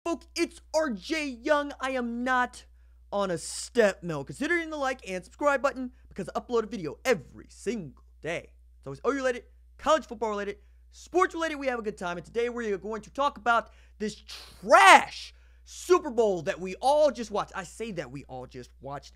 Folks, it's RJ Young. I am not on a step mill. Consider hitting the like and subscribe button because I upload a video every single day. It's always OU related, college football related, sports related. We have a good time. And today we're going to talk about this trash Super Bowl that we all just watched. I say that we all just watched.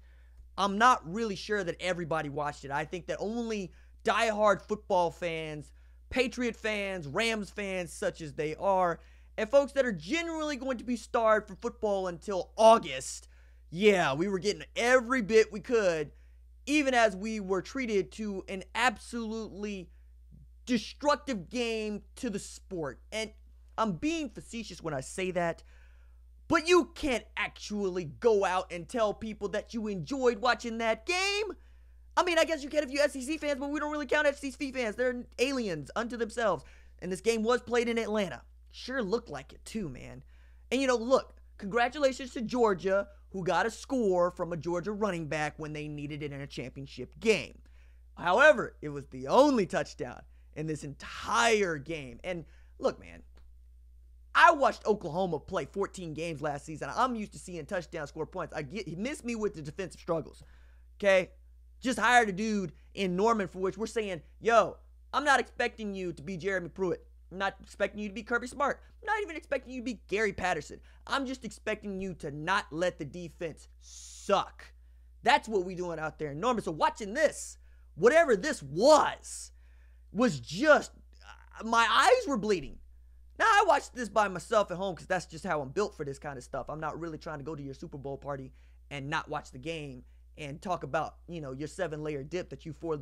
I'm not really sure that everybody watched it. I think that only diehard football fans, Patriot fans, Rams fans, such as they are, and folks that are generally going to be starved for football until August. Yeah, we were getting every bit we could, even as we were treated to an absolutely destructive game to the sport. And I'm being facetious when I say that, but you can't actually go out and tell people that you enjoyed watching that game. I mean, I guess you can if you're SEC fans, but we don't really count SEC fans. They're aliens unto themselves. And this game was played in Atlanta. Sure looked like it too, man. And look, congratulations to Georgia, who got a score from a Georgia running back when they needed it in a championship game. However, it was the only touchdown in this entire game. And look, man, I watched Oklahoma play 14 games last season. I'm used to seeing touchdown score points. He missed me with the defensive struggles, okay? Just hired a dude in Norman for which we're saying, yo, I'm not expecting you to be Jeremy Pruitt. I'm not expecting you to be Kirby Smart. I'm not even expecting you to be Gary Patterson. I'm just expecting you to not let the defense suck. That's what we're doing out there in Norman. So watching this, whatever this was just, my eyes were bleeding. Now, I watched this by myself at home because that's just how I'm built for this kind of stuff. I'm not really trying to go to your Super Bowl party and not watch the game and talk about, your 7-layer dip that you four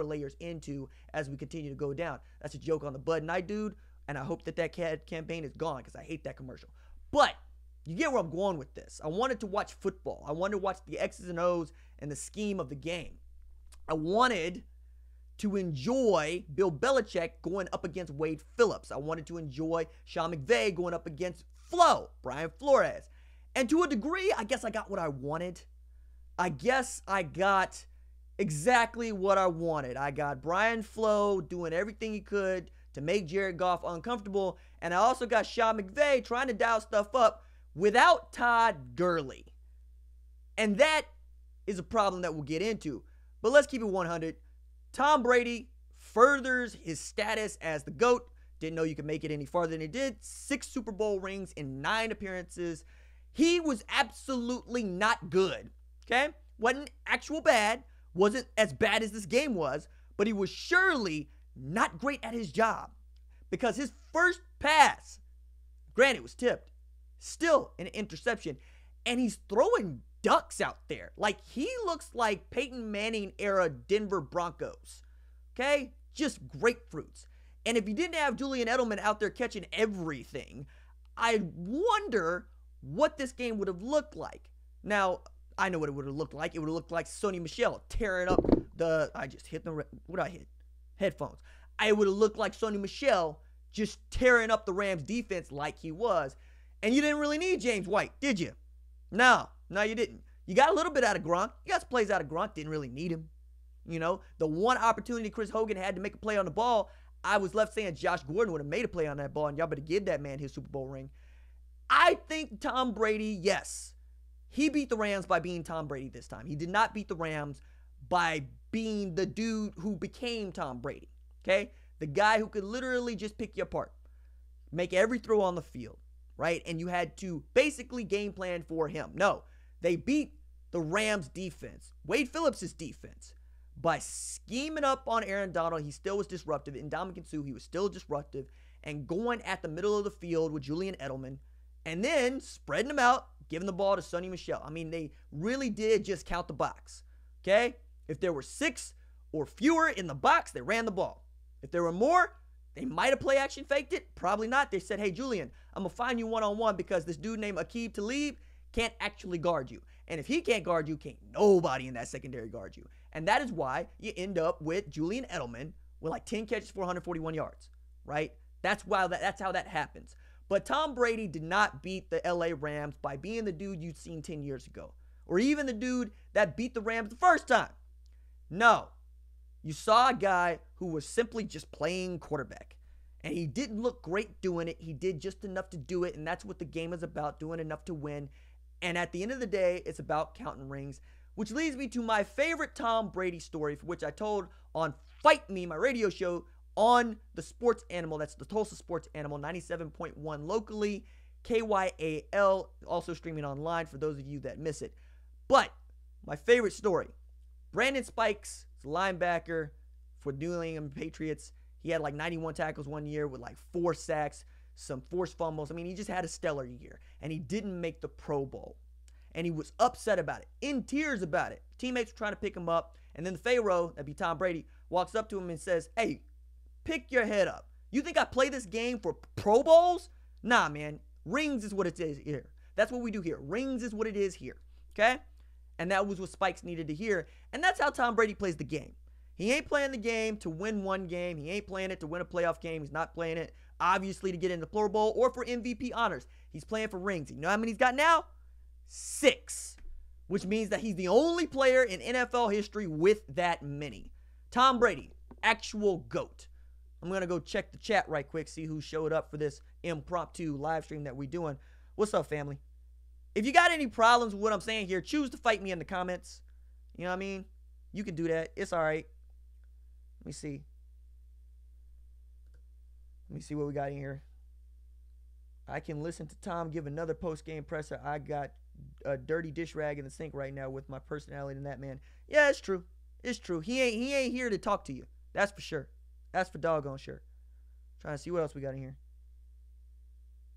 layers into as we continue to go down. That's a joke on the Bud Knight dude, and I hope that campaign is gone because I hate that commercial. But you get where I'm going with this. I wanted to watch football. I wanted to watch the X's and O's and the scheme of the game. I wanted to enjoy Bill Belichick going up against Wade Phillips. I wanted to enjoy Sean McVay going up against Brian Flores. And to a degree, I guess I got what I wanted. I guess I got exactly what I wanted. I got Brian Flo doing everything he could to make Jared Goff uncomfortable. And I also got Sean McVay trying to dial stuff up without Todd Gurley. And that is a problem that we'll get into. But let's keep it 100. Tom Brady furthers his status as the GOAT. Didn't know you could make it any farther than he did. 6 Super Bowl rings in 9 appearances. He was absolutely not good. Okay? Wasn't actual bad. Wasn't as bad as this game was. But he was surely not great at his job. Because his first pass, granted, was tipped. Still an interception. And he's throwing ducks out there. Like, he looks like Peyton Manning era Denver Broncos. Okay? Just grapefruits. And if he didn't have Julian Edelman out there catching everything, I wonder what this game would have looked like. Now, I know what it would have looked like. It would have looked like Sonny Michel tearing up I just hit the, what did I hit? Headphones. It would have looked like Sonny Michel just tearing up the Rams defense like he was. And you didn't really need James White, did you? No, you didn't. You got a little bit out of Gronk. You got some plays out of Gronk. Didn't really need him. The one opportunity Chris Hogan had to make a play on the ball, I was left saying Josh Gordon would have made a play on that ball, and y'all better give that man his Super Bowl ring. I think Tom Brady, yes, he beat the Rams by being Tom Brady this time. He did not beat the Rams by being the dude who became Tom Brady, okay? The guy who could literally just pick you apart, make every throw on the field, right? And you had to basically game plan for him. No, they beat the Rams defense, Wade Phillips' defense, by scheming up on Aaron Donald. He still was disruptive. In Ndamukong Suh, he was still disruptive, and going at the middle of the field with Julian Edelman, and then spreading him out, giving the ball to Sonny Michel. I mean, they really did just count the box, okay? If there were 6 or fewer in the box, they ran the ball. If there were more, they might have play action faked it. Probably not. They said, hey, Julian, I'm going to find you one-on-one because this dude named Aqib Talib can't actually guard you. And if he can't guard you, can't nobody in that secondary guard you. And that is why you end up with Julian Edelman with like 10 catches for 141 yards, right? That's how that happens. But Tom Brady did not beat the LA Rams by being the dude you'd seen 10 years ago, or even the dude that beat the Rams the first time. No, you saw a guy who was simply just playing quarterback. And he didn't look great doing it. He did just enough to do it, and that's what the game is about, doing enough to win. And at the end of the day, it's about counting rings, which leads me to my favorite Tom Brady story, for which I told on Fight Me, my radio show, on the Sports Animal. That's the Tulsa Sports Animal, 97.1 locally, KYAL, also streaming online for those of you that miss it. But my favorite story, Brandon Spikes, linebacker for New England Patriots. He had like 91 tackles one year with like 4 sacks, some forced fumbles. I mean, he just had a stellar year, and he didn't make the Pro Bowl. And he was upset about it, in tears about it. Teammates were trying to pick him up, and then the Pharaoh, that'd be Tom Brady, walks up to him and says, "Hey, pick your head up. You think I play this game for Pro Bowls? Nah, man. Rings is what it is here. That's what we do here. Rings is what it is here." Okay? And that was what Spikes needed to hear. And that's how Tom Brady plays the game. He ain't playing the game to win one game. He ain't playing it to win a playoff game. He's not playing it, obviously, to get in the Pro Bowl or for MVP honors. He's playing for rings. You know how many he's got now? 6. Which means that he's the only player in NFL history with that many. Tom Brady, actual GOAT. I'm going to go check the chat right quick, see who showed up for this impromptu live stream that we're doing. What's up, family? If you got any problems with what I'm saying here, choose to fight me in the comments. You know what I mean? You can do that. It's all right. Let me see. Let me see what we got in here. I can listen to Tom give another post-game presser. I got a dirty dish rag in the sink right now with my personality and that man. Yeah, it's true. It's true. He ain't here to talk to you. That's for sure. That's for doggone sure. Trying to see what else we got in here.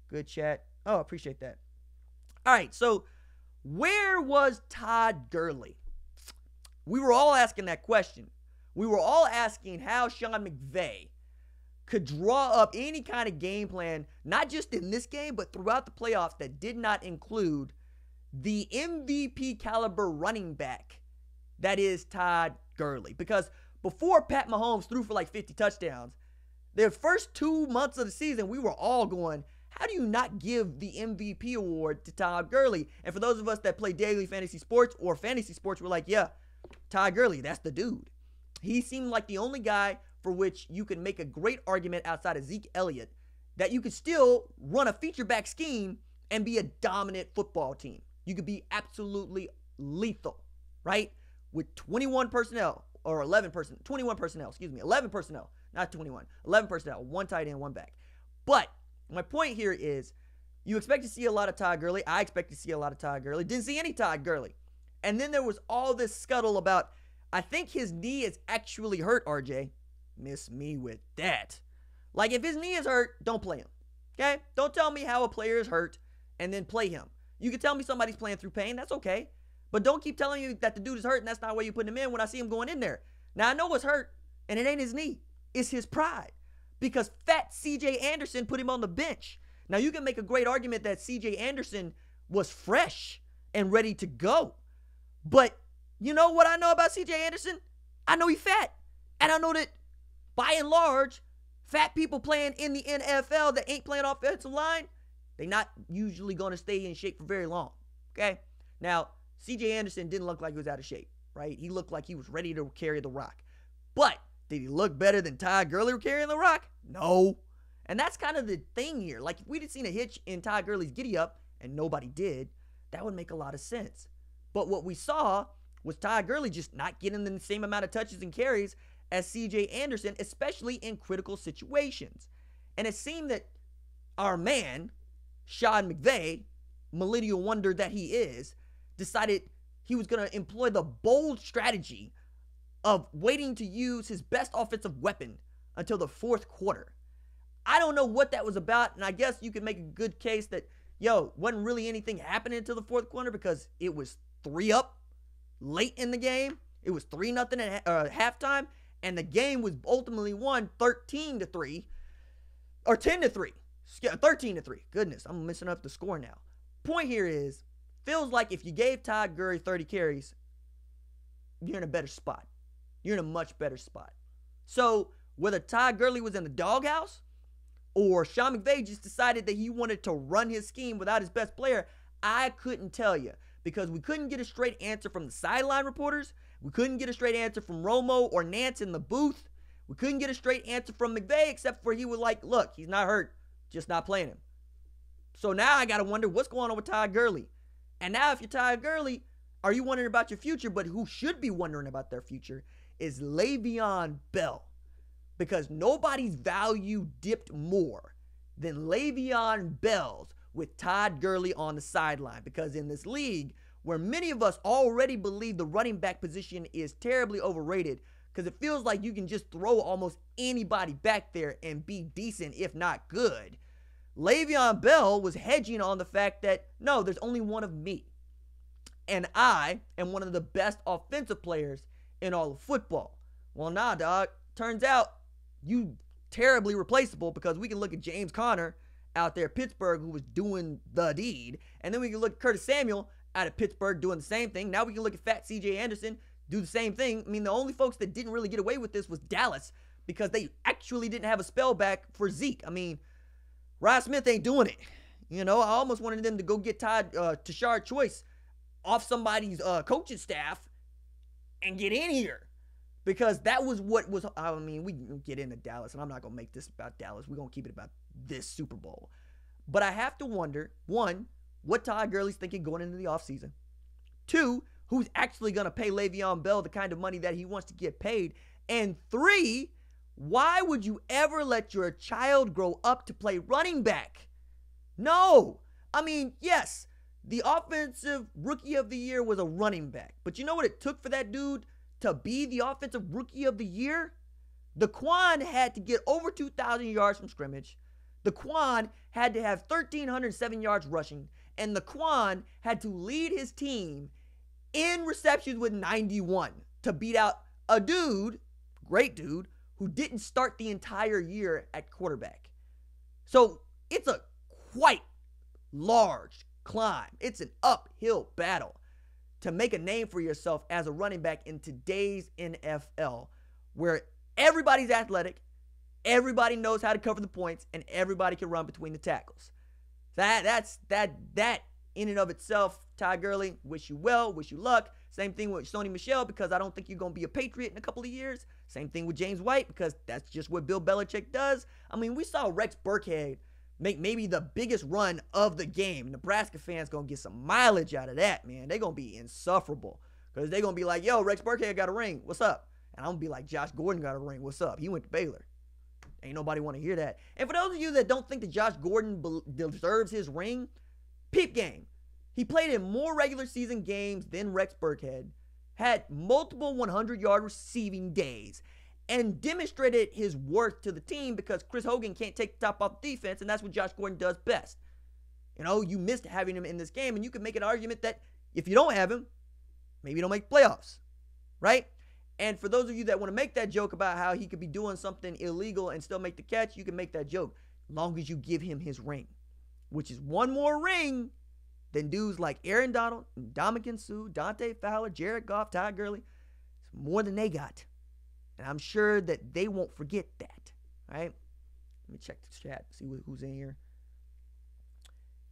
Good chat. Oh, appreciate that. All right, so where was Todd Gurley? We were all asking that question. We were all asking how Sean McVay could draw up any kind of game plan, not just in this game, but throughout the playoffs that did not include the MVP caliber running back that is Todd Gurley. Because before Pat Mahomes threw for like 50 touchdowns, the first 2 months of the season, we were all going, how do you not give the MVP award to Todd Gurley? And for those of us that play daily fantasy sports or fantasy sports, we're like, yeah, Todd Gurley, that's the dude. He seemed like the only guy for which you could make a great argument outside of Zeke Elliott that you could still run a feature back scheme and be a dominant football team. You could be absolutely lethal, right? With 21 personnel or 11 personnel, 21 personnel, excuse me, 11 personnel, not 21, 11 personnel, 1 tight end, 1 back. But my point here is you expect to see a lot of Todd Gurley. I expect to see a lot of Todd Gurley. Didn't see any Todd Gurley. And then there was all this scuttle about, I think his knee is actually hurt, RJ. Miss me with that. Like, if his knee is hurt, don't play him. Okay? Don't tell me how a player is hurt and then play him. You can tell me somebody's playing through pain. That's okay. But don't keep telling me that the dude is hurt and that's not why you put him in when I see him going in there. Now, I know what's hurt, and it ain't his knee. It's his pride. Because fat C.J. Anderson put him on the bench. Now, you can make a great argument that C.J. Anderson was fresh and ready to go. But you know what I know about C.J. Anderson? I know he's fat. And I know that, by and large, fat people playing in the NFL that ain't playing offensive line, they're not usually going to stay in shape for very long. Okay? Now, C.J. Anderson didn't look like he was out of shape, right? He looked like he was ready to carry the rock. But did he look better than Todd Gurley carrying the rock? No. And that's kind of the thing here. Like, if we'd have seen a hitch in Todd Gurley's giddy-up, and nobody did, that would make a lot of sense. But what we saw was Todd Gurley just not getting the same amount of touches and carries as C.J. Anderson, especially in critical situations. And it seemed that our man, Sean McVay, millennial wonder that he is, decided he was going to employ the bold strategy of waiting to use his best offensive weapon until the fourth quarter. I don't know what that was about, and I guess you could make a good case that, wasn't really anything happening until the fourth quarter because it was 3-up late in the game. It was 3-0 at halftime, and the game was ultimately won 13-3, or 10-3, 13-3. Goodness, I'm messing up the score now. Point here is, feels like if you gave Todd Gurley 30 carries, you're in a better spot. You're in a much better spot. So whether Todd Gurley was in the doghouse or Sean McVay just decided that he wanted to run his scheme without his best player, I couldn't tell you because we couldn't get a straight answer from the sideline reporters. We couldn't get a straight answer from Romo or Nance in the booth. We couldn't get a straight answer from McVay except for he was like, look, he's not hurt, just not playing him. So now I got to wonder what's going on with Todd Gurley. And now if you're Todd Gurley, are you wondering about your future? But who should be wondering about their future is Le'Veon Bell. Because nobody's value dipped more than Le'Veon Bell's with Todd Gurley on the sideline. Because in this league, where many of us already believe the running back position is terribly overrated, because it feels like you can just throw almost anybody back there and be decent, if not good, Le'Veon Bell was hedging on the fact that, no, there's only one of me. And I am one of the best offensive players in all of football. Well, nah, dog. Turns out you terribly replaceable, because we can look at James Conner out there at Pittsburgh who was doing the deed. And then we can look at Curtis Samuel out of Pittsburgh doing the same thing. Now we can look at fat C.J. Anderson do the same thing. I mean, the only folks that didn't really get away with this was Dallas, because they actually didn't have a spell back for Zeke. I mean, Rod Smith ain't doing it. You know, I almost wanted them to go get Tashard Choice off somebody's coaching staff and get in here, because that was what was, I mean, we can get into Dallas, and I'm not going to make this about Dallas. We're going to keep it about this Super Bowl. But I have to wonder, one, what Todd Gurley's thinking going into the offseason. Two, who's actually going to pay Le'Veon Bell the kind of money that he wants to get paid. And three, why would you ever let your child grow up to play running back? No. I mean, yes, the offensive rookie of the year was a running back. But you know what it took for that dude to be the offensive rookie of the year? The Quan had to get over 2,000 yards from scrimmage. The Quan had to have 1,307 yards rushing. And the Quan had to lead his team in receptions with 91 to beat out a dude, great dude, who didn't start the entire year at quarterback. So it's a quite large climb. It's an uphill battle to make a name for yourself as a running back in today's NFL, where everybody's athletic, everybody knows how to cover the points, and everybody can run between the tackles. That in and of itself, Todd Gurley, wish you well, wish you luck. Same thing with Sony Michel, because I don't think you're going to be a Patriot in a couple of years. Same thing with James White, because that's just what Bill Belichick does. I mean, we saw Rex Burkhead make maybe the biggest run of the game. Nebraska fans going to get some mileage out of that, man. They're going to be insufferable, because they're going to be like, yo, Rex Burkhead got a ring. What's up? And I'm going to be like, Josh Gordon got a ring. What's up? He went to Baylor. Ain't nobody want to hear that. And for those of you that don't think that Josh Gordon deserves his ring, peep game. He played in more regular season games than Rex Burkhead, had multiple 100-yard receiving days, and demonstrated his worth to the team, because Chris Hogan can't take the top off the defense, and that's what Josh Gordon does best. You know, you missed having him in this game, and you can make an argument that if you don't have him, maybe you don't make playoffs, right? And for those of you that want to make that joke about how he could be doing something illegal and still make the catch, you can make that joke, as long as you give him his ring, which is one more ring than dudes like Aaron Donald, Ndamukong Suh, Dante Fowler, Jared Goff, Todd Gurley. It's more than they got. And I'm sure that they won't forget that, right? Let me check the chat, see who's in here.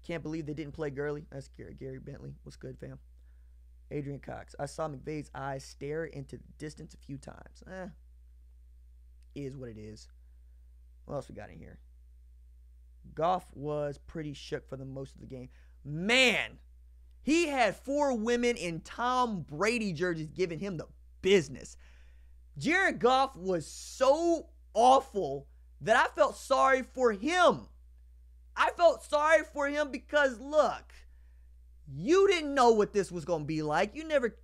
Can't believe they didn't play Gurley. That's Gary Bentley. What's good, fam? Adrian Cox. I saw McVay's eyes stare into the distance a few times. Is what it is. What else we got in here? Goff was pretty shook for the most of the game. Man, he had 4 women in Tom Brady jerseys giving him the business. Jared Goff was so awful that I felt sorry for him. I felt sorry for him because, look, you didn't know what this was going to be like. You never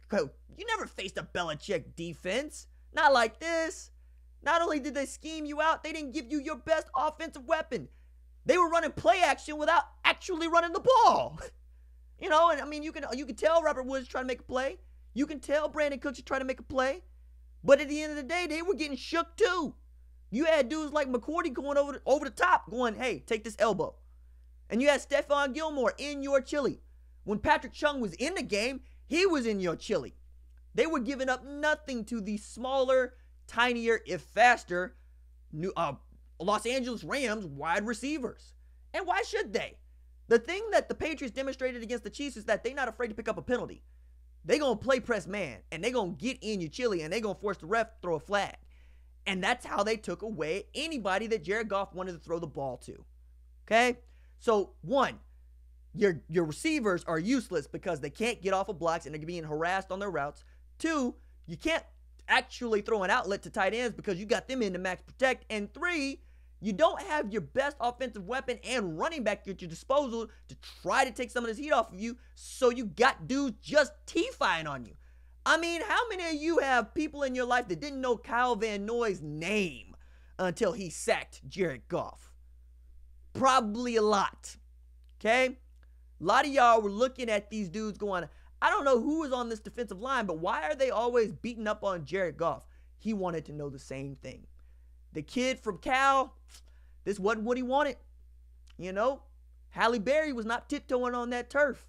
faced a Belichick defense. Not like this. Not only did they scheme you out, they didn't give you your best offensive weapon. They were running play action without actually running the ball. You know, and I mean, you can tell Robert Woods trying to make a play. You can tell Brandon Cooks is trying to make a play. But at the end of the day, they were getting shook too. You had dudes like McCourty going over the top, going, hey, take this elbow. And you had Stephon Gilmore in your chili. When Patrick Chung was in the game, he was in your chili. They were giving up nothing to the smaller, tinier, if faster, Los Angeles Rams wide receivers. And why should they? The thing that the Patriots demonstrated against the Chiefs is that they're not afraid to pick up a penalty. They're going to play press man, and they're going to get in your chili, and they're going to force the ref to throw a flag. And that's how they took away anybody that Jared Goff wanted to throw the ball to. Okay? So, one, your receivers are useless because they can't get off of blocks and they're being harassed on their routes. Two, you can't actually throw an outlet to tight ends because you got them in to max protect. And three, you don't have your best offensive weapon and running back at your disposal to try to take some of this heat off of you, so you got dudes just T-fying on you. I mean, how many of you have people in your life that didn't know Kyle Van Noy's name until he sacked Jared Goff? Probably a lot, okay? A lot of y'all were looking at these dudes going, I don't know who is on this defensive line, but why are they always beating up on Jared Goff? He wanted to know the same thing. The kid from Cal, this wasn't what he wanted. You know, Halle Berry was not tiptoeing on that turf.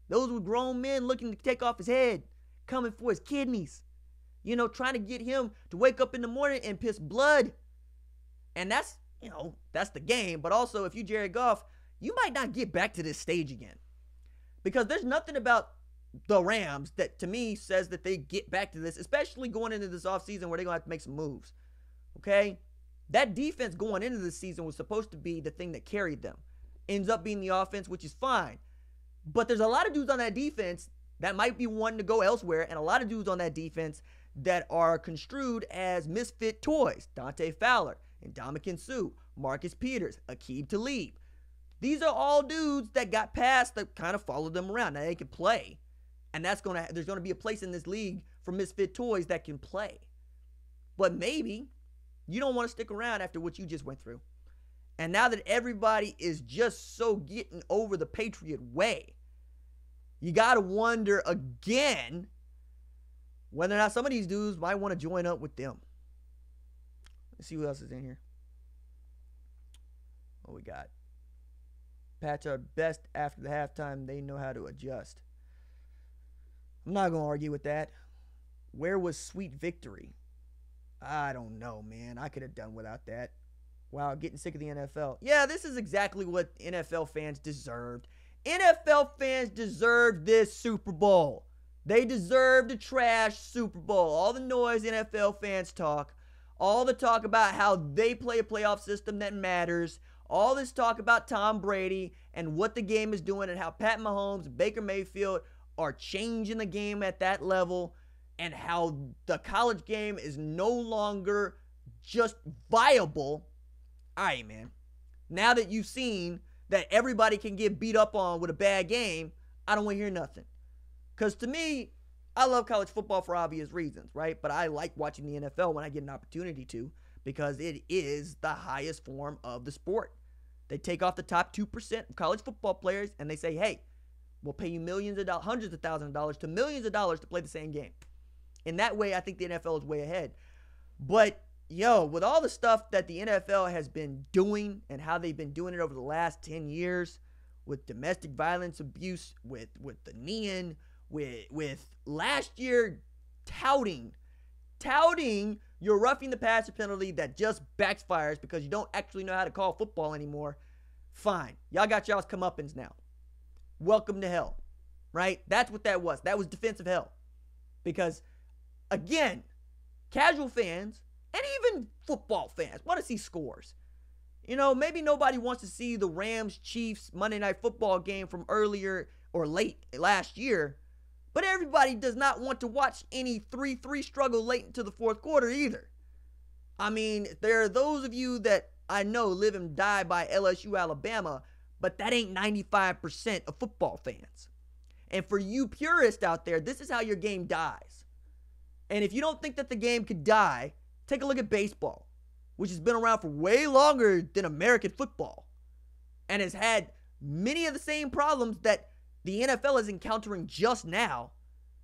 Those were grown men looking to take off his head, coming for his kidneys. You know, trying to get him to wake up in the morning and piss blood. And that's, you know, that's the game. But also, if you Jared Goff, you might not get back to this stage again. Because there's nothing about the Rams that, to me, says that they get back to this, especially going into this offseason where they're going to have to make some moves. Okay? That defense going into this season was supposed to be the thing that carried them. Ends up being the offense, which is fine. But there's a lot of dudes on that defense that might be wanting to go elsewhere, and a lot of dudes on that defense that are construed as misfit toys. Dante Fowler, Ndamukong Suh, Marcus Peters, Aqib Talib. These are all dudes that got passed that kind of followed them around. Now they can play, and there's going to be a place in this league for misfit toys that can play. But maybe you don't want to stick around after what you just went through. And now that everybody is just so getting over the Patriot way, you got to wonder again whether or not some of these dudes might want to join up with them. Let's see who else is in here. What we got? Pats are best after the halftime. They know how to adjust. I'm not going to argue with that. Where was sweet victory? I don't know, man. I could have done without that. Wow, getting sick of the NFL. Yeah, this is exactly what NFL fans deserved. NFL fans deserve this Super Bowl. They deserve the trash Super Bowl. All the noise NFL fans talk. All the talk about how they play a playoff system that matters. All this talk about Tom Brady and what the game is doing and how Pat Mahomes and Baker Mayfield are changing the game at that level and how the college game is no longer just viable. All right, man. Now that you've seen that everybody can get beat up on with a bad game, I don't want to hear nothing. Because to me, I love college football for obvious reasons, right? But I like watching the NFL when I get an opportunity to, because it is the highest form of the sport. They take off the top 2% of college football players and they say, hey, we'll pay you millions of dollars, hundreds of thousands of dollars to millions of dollars to play the same game. In that way, I think the NFL is way ahead. But, yo, with all the stuff that the NFL has been doing and how they've been doing it over the last 10 years, with domestic violence abuse, with the kneeing, with last year touting your roughing the passer penalty that just backfires because you don't actually know how to call football anymore. Fine. Y'all got y'all's comeuppance now. Welcome to hell. Right? That's what that was. That was defensive hell. Because, again, casual fans and even football fans want to see scores. You know, maybe nobody wants to see the Rams-Chiefs Monday Night Football game from earlier or late last year. But everybody does not want to watch any 3-3 struggle late into the fourth quarter either. I mean, there are those of you that I know live and die by LSU, Alabama, but that ain't 95% of football fans. And for you purists out there, this is how your game dies. And if you don't think that the game could die, take a look at baseball, which has been around for way longer than American football and has had many of the same problems that the NFL is encountering just now.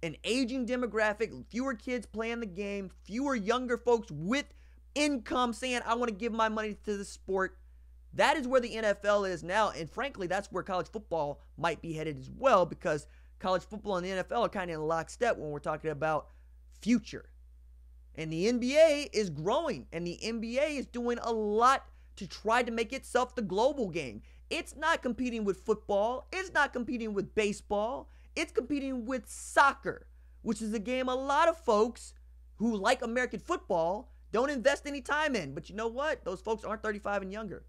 An aging demographic, fewer kids playing the game, fewer younger folks with income saying, I want to give my money to the sport. That is where the NFL is now. And frankly, that's where college football might be headed as well, because college football and the NFL are kind of in lockstep when we're talking about future. And the NBA is growing, and the NBA is doing a lot to try to make itself the global game. It's not competing with football. It's not competing with baseball. It's competing with soccer, which is a game a lot of folks who like American football don't invest any time in. But you know what? Those folks aren't 35 and younger.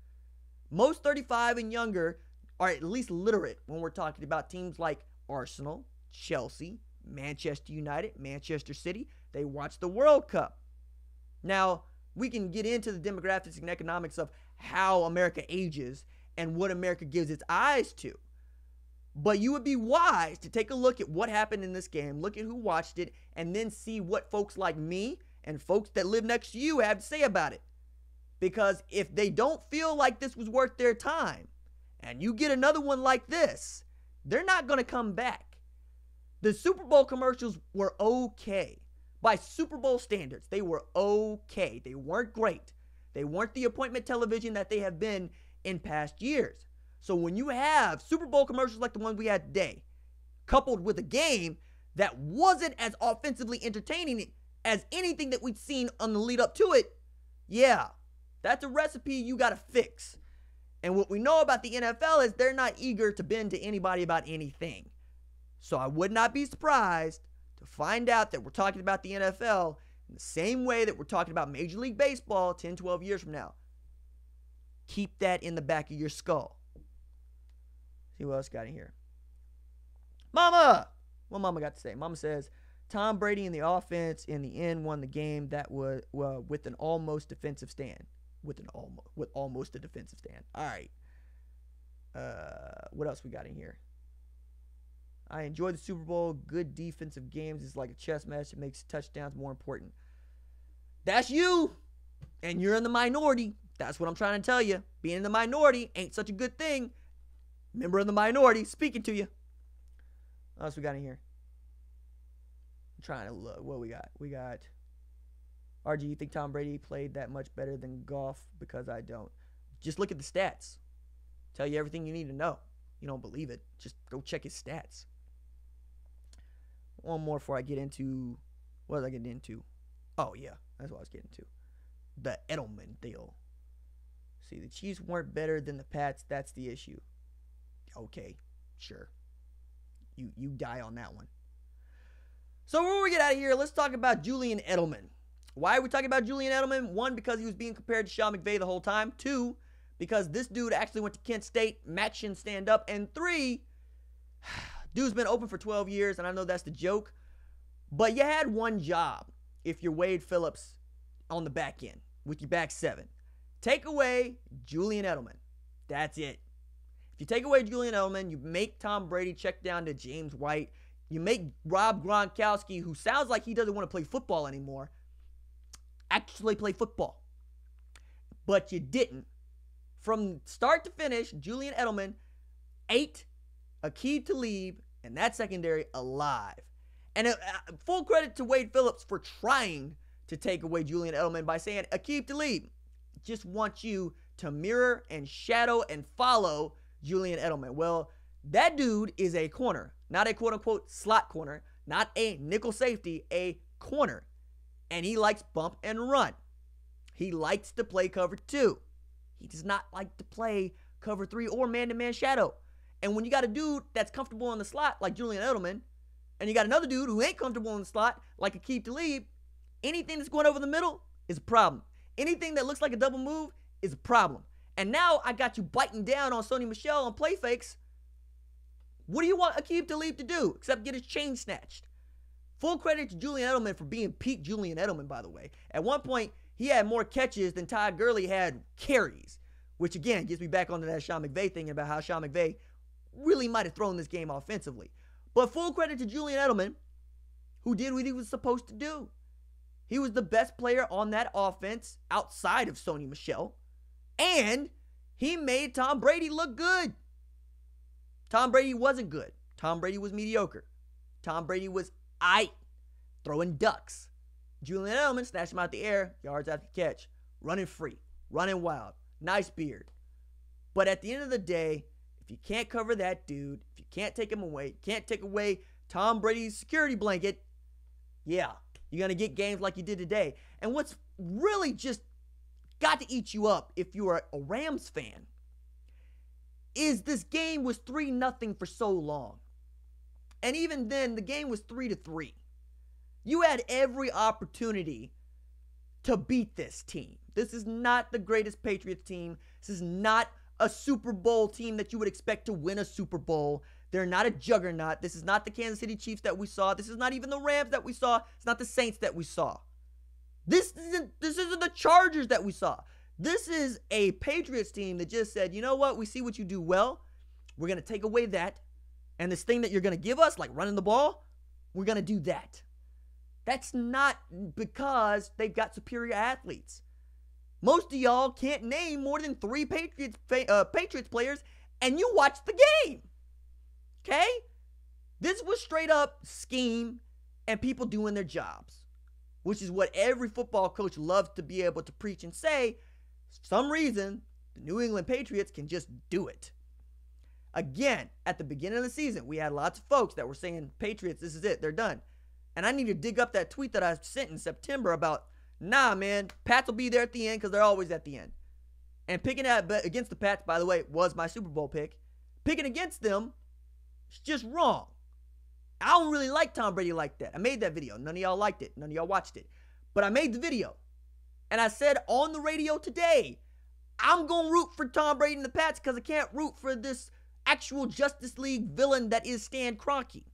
Most 35 and younger are at least literate when we're talking about teams like Arsenal, Chelsea, Manchester United, Manchester City. They watch the World Cup. Now, we can get into the demographics and economics of how America ages and what America gives its eyes to. But you would be wise to take a look at what happened in this game, look at who watched it, and then see what folks like me and folks that live next to you have to say about it. Because if they don't feel like this was worth their time, and you get another one like this, they're not going to come back. The Super Bowl commercials were okay. By Super Bowl standards, they were okay. They weren't great. They weren't the appointment television that they have been in past years. So when you have Super Bowl commercials like the one we had today, coupled with a game that wasn't as offensively entertaining as anything that we'd seen on the lead up to it, yeah, that's a recipe you got to fix. And what we know about the NFL is they're not eager to bend to anybody about anything. So I would not be surprised to find out that we're talking about the NFL in the same way that we're talking about Major League Baseball 10, 12 years from now. Keep that in the back of your skull. See what else got in here. Mama! What Mama got to say? Mama says, Tom Brady and the offense in the end won the game that was with an almost defensive stand. With almost a defensive stand. All right. What else we got in here? I enjoy the Super Bowl. Good defensive games is like a chess match. It makes touchdowns more important. That's you. And you're in the minority. That's what I'm trying to tell you. Being in the minority ain't such a good thing. Member of the minority speaking to you. What else we got in here? I'm trying to look. What we got? We got RG, you think Tom Brady played that much better than Goff? Because I don't. Just look at the stats. Tell you everything you need to know. You don't believe it, just go check his stats. One more before I get into, what was I getting into? Oh, yeah, that's what I was getting to. The Edelman deal. See, the Chiefs weren't better than the Pats. That's the issue. Okay, sure. You die on that one. So before we get out of here, let's talk about Julian Edelman. Why are we talking about Julian Edelman? One, because he was being compared to Sean McVay the whole time. Two, because this dude actually went to Kent State, match and stand up. And three, dude's been open for 12 years, and I know that's the joke, but you had one job if you're Wade Phillips on the back end with your back seven. Take away Julian Edelman. That's it. If you take away Julian Edelman, you make Tom Brady check down to James White. You make Rob Gronkowski, who sounds like he doesn't want to play football anymore, actually play football. But you didn't. From start to finish, Julian Edelman ate Aqib Talib and that secondary alive. And full credit to Wade Phillips for trying to take away Julian Edelman by saying, Aqib Talib, just want you to mirror and shadow and follow Julian Edelman. Well, that dude is a corner, not a quote-unquote slot corner, not a nickel safety, a corner. And he likes bump and run. He likes to play cover two. He does not like to play cover three or man-to-man shadow. And when you got a dude that's comfortable in the slot like Julian Edelman, and you got another dude who ain't comfortable in the slot like Aqib Talib, anything that's going over the middle is a problem. Anything that looks like a double move is a problem. And now I got you biting down on Sony Michel on play fakes. What do you want Aqib Talib to do except get his chain snatched? Full credit to Julian Edelman for being peak Julian Edelman, by the way. At one point, he had more catches than Todd Gurley had carries, which again gets me back onto that Sean McVay thinking about how Sean McVay really might have thrown this game offensively. But full credit to Julian Edelman, who did what he was supposed to do. He was the best player on that offense outside of Sony Michel, and he made Tom Brady look good. Tom Brady wasn't good. Tom Brady was mediocre. Tom Brady was throwing ducks. Julian Edelman snatched him out the air, yards after catch, running free, running wild, nice beard. But at the end of the day, if you can't cover that dude, if you can't take him away, can't take away Tom Brady's security blanket, yeah, you're going to get games like you did today. And what's really just got to eat you up if you are a Rams fan is this game was 3-0 for so long. And even then, the game was 3-3. You had every opportunity to beat this team. This is not the greatest Patriots team. This is not a Super Bowl team that you would expect to win a Super Bowl. They're not a juggernaut. This is not the Kansas City Chiefs that we saw. This is not even the Rams that we saw. It's not the Saints that we saw. This isn't the Chargers that we saw. This is a Patriots team that just said, you know what? We see what you do well. We're going to take away that. And this thing that you're going to give us, like running the ball, we're going to do that. That's not because they've got superior athletes. Most of y'all can't name more than 3 Patriots players, and you watch the game. Okay? This was straight up scheme and people doing their jobs, which is what every football coach loves to be able to preach and say. For some reason, the New England Patriots can just do it. Again, at the beginning of the season, we had lots of folks that were saying, Patriots, this is it, they're done. And I need to dig up that tweet that I sent in September about, nah, man, Pats will be there at the end because they're always at the end. And picking against the Pats, by the way, was my Super Bowl pick. Picking against them, it's just wrong. I don't really like Tom Brady like that. I made that video. None of y'all liked it. None of y'all watched it. But I made the video. And I said on the radio today, I'm going to root for Tom Brady and the Pats because I can't root for this actual Justice League villain that is Stan Kroenke.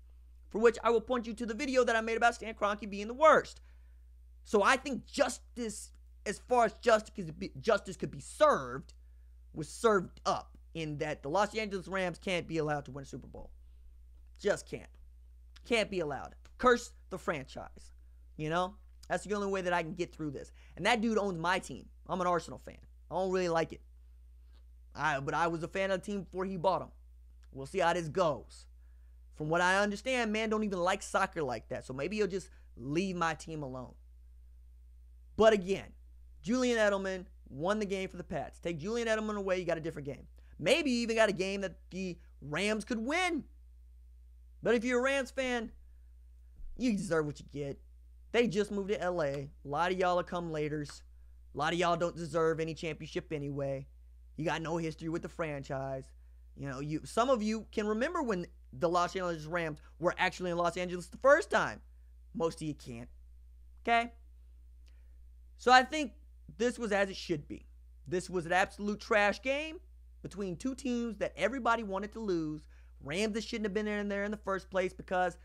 For which I will point you to the video that I made about Stan Kroenke being the worst. So I think justice, as far as justice could be served, was served up in that the Los Angeles Rams can't be allowed to win a Super Bowl. Just can't. Can't be allowed. Curse the franchise. You know? That's the only way that I can get through this. And that dude owns my team. I'm an Arsenal fan. I don't really like it. But I was a fan of the team before he bought them. We'll see how this goes. From what I understand, man don't even like soccer like that. So maybe he'll just leave my team alone. But again, Julian Edelman won the game for the Pats. Take Julian Edelman away, you got a different game. Maybe you even got a game that the Rams could win. But if you're a Rams fan, you deserve what you get. They just moved to LA. A lot of y'all are come laters. A lot of y'all don't deserve any championship anyway. You got no history with the franchise. You know, some of you can remember when the Los Angeles Rams were actually in Los Angeles the first time. Most of you can't. Okay? So I think this was as it should be. This was an absolute trash game between two teams that everybody wanted to lose. Rams that shouldn't have been in there in the first place because,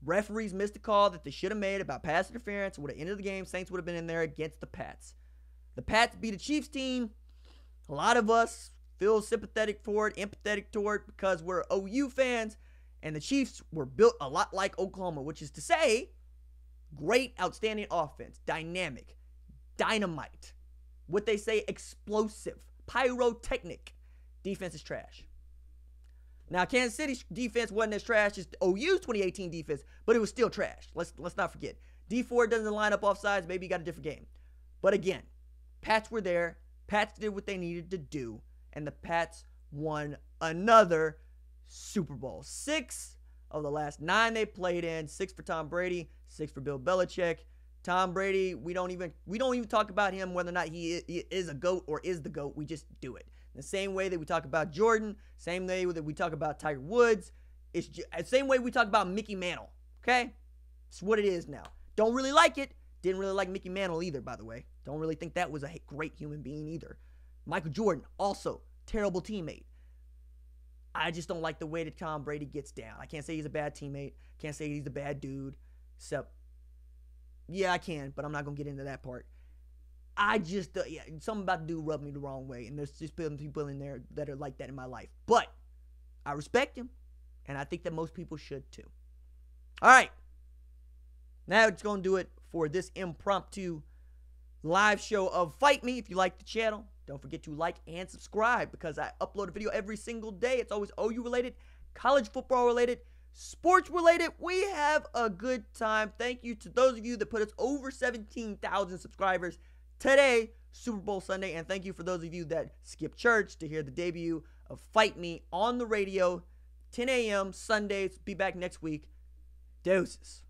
referees missed a call that they should have made about pass interference. Would have ended the game. Saints would have been in there against the Pats. The Pats beat a Chiefs team. A lot of us feel sympathetic for it, empathetic toward it because we're OU fans. And the Chiefs were built a lot like Oklahoma, which is to say, great, outstanding offense, dynamic, dynamite. What they say, explosive, pyrotechnic. Defense is trash. Now, Kansas City's defense wasn't as trash as OU's 2018 defense, but it was still trash. Let's not forget. D4 doesn't line up offsides. Maybe you got a different game. But again, Pats were there. Pats did what they needed to do, and the Pats won another Super Bowl. 6 of the last 9 they played in. 6 for Tom Brady, 6 for Bill Belichick. Tom Brady, we don't even talk about him whether or not he is a GOAT or is the GOAT. We just do it. The same way that we talk about Jordan, same way that we talk about Tiger Woods, it's the same way we talk about Mickey Mantle, okay? It's what it is now. Don't really like it. Didn't really like Mickey Mantle either, by the way. Don't really think that was a great human being either. Michael Jordan, also terrible teammate. I just don't like the way that Tom Brady gets down. I can't say he's a bad teammate. Can't say he's a bad dude. Except, yeah, I can, but I'm not going to get into that part. I just, something about the dude rubbed me the wrong way. And there's just been people in there that are like that in my life. But I respect him. And I think that most people should too. All right. Now it's going to do it for this impromptu live show of Fight Me. If you like the channel, don't forget to like and subscribe because I upload a video every single day. It's always OU related, college football related, sports related. We have a good time. Thank you to those of you that put us over 17,000 subscribers today, Super Bowl Sunday. And thank you for those of you that skipped church to hear the debut of Fight Me on the radio, 10 a.m. Sundays. Be back next week. Deuces.